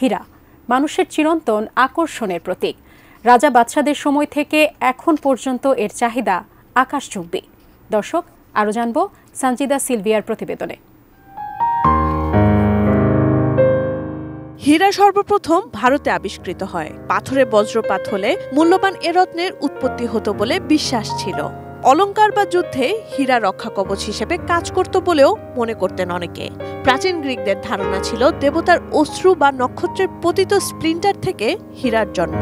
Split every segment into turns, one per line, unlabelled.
হীরা মানুষের চিরন্তন আকর্ষণের প্রতীক। রাজা বাদশাদের সময় থেকে এখন পর্যন্ত এর চাহিদা আকাশচুম্বী। দর্শক, আরও জানব সঞ্জিদা সিলভিয়ার প্রতিবেদনে।
হীরা সর্বপ্রথম ভারতে আবিষ্কৃত হয়। পাথরে বজ্রপাত হলে মূল্যবান এ রত্নের উৎপত্তি হতো বলে বিশ্বাস ছিল। অলংকার বা যুদ্ধে হীরা রক্ষা কবচ হিসেবে কাজ করত বলেও মনে করতেন অনেকে। প্রাচীন গ্রিকদের ধারণা ছিল দেবতার অশ্রু বা নক্ষত্রের পতিত স্প্লিন্টার থেকে হীরার জন্ম।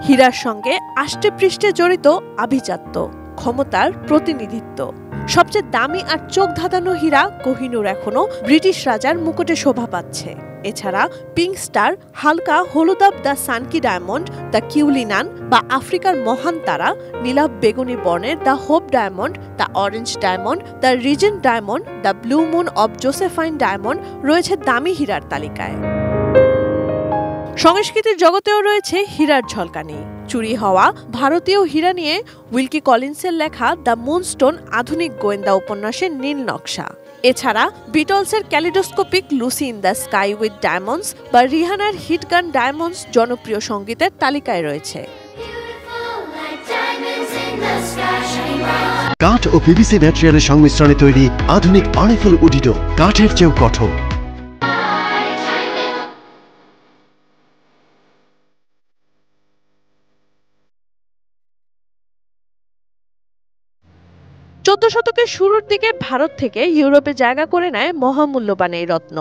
হীরার সঙ্গে আষ্টে পৃষ্ঠে জড়িত আভিজাত্য, ক্ষমতার প্রতিনিধিত্ব। সবচেয়ে দামি আর চোখ ধাঁধানো হীরা কোহিনূর এখনো ব্রিটিশ রাজার মুকুটে শোভা পাচ্ছে। এছাড়া পিঙ্ক স্টার, হালকা হলুদাভ দ্য সানকি ডায়মন্ড, দ্য কিউলিনান বা আফ্রিকার মহান তারা, নীলাভ বেগুনি বর্ণের the hope diamond, the orange diamond, the Regent diamond, the blue moon of Josephine diamond রয়েছে দামি হীরার তালিকায়। সংস্কৃতির জগতেও রয়েছে হীরার ঝলকানি। চুরি হওয়া ভারতীয় হীরা নিয়ে উইলকি কলিন্সের লেখা দ্য মুনস্টোন আধুনিক গোয়েন্দা উপন্যাসের নীল নকশা। এছাড়া বিটলসের kaleidoscopic Lucy in the sky with diamonds বা রিহানার হিট গান ডায়মন্ডস জনপ্রিয় সঙ্গীতের তালিকায় রয়েছে।
কাঠ ও পিভিসি ম্যাটেরিয়ালের সংমিশ্রণে তৈরি আধুনিক আরএফএল উডিডো, কাঠের চেয়েও কঠোর।
শতকের শুরুর দিকে ভারত থেকে ইউরোপে জায়গা করে নেয় মহামূল্যবান এই রত্ন।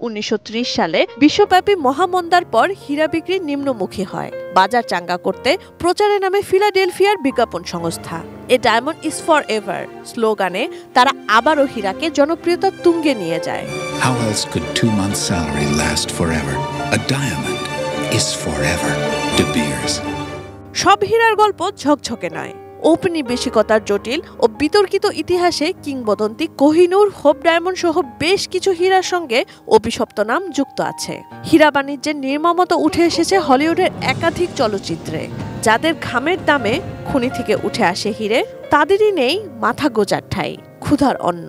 1930 সালে বিশ্বব্যাপী মহামন্দার পর হীরা বিক্রি নিম্নমুখী হয়। বাজার চাঙ্গা করতে প্রচারে নামে ফিলাডেলফিয়ার বিজ্ঞাপন সংস্থা। A diamond is for ever স্লোগানে তারা আবারও হীরাকে জনপ্রিয়তার তুঙ্গে নিয়ে যায়।
How else could 2 months' salary last forever? A diamond is forever. De Beers.
সব হীরার গল্প ঝকঝকে নয়। ঔপনিবেশিকতার জটিল ও বিতর্কিত ইতিহাসে কিংবদন্তি কোহিনূর, হোপ ডায়মন্ড সহ বেশ কিছু হীরার সঙ্গে অভিশপ্ত নাম যুক্ত আছে। হীরা বাণিজ্যের নির্মমতা উঠে এসেছে হলিউডের একাধিক চলচ্চিত্রে। যাদের ঘামের দামে খনি থেকে উঠে আসে হিরে, তাদেরই নেই মাথা গোজার ঠাই, ক্ষুধার অন্ন।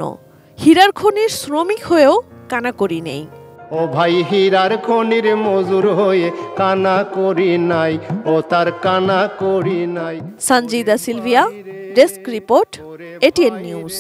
হীরার খনির শ্রমিক হয়েও কানাকড়ি নেই।
ও ভাই হীরার খনির মজুর হয়ে কানা করি নাই, ও তার কানা করি নাই।
Sanjida Sylvia, desk report, ATN news.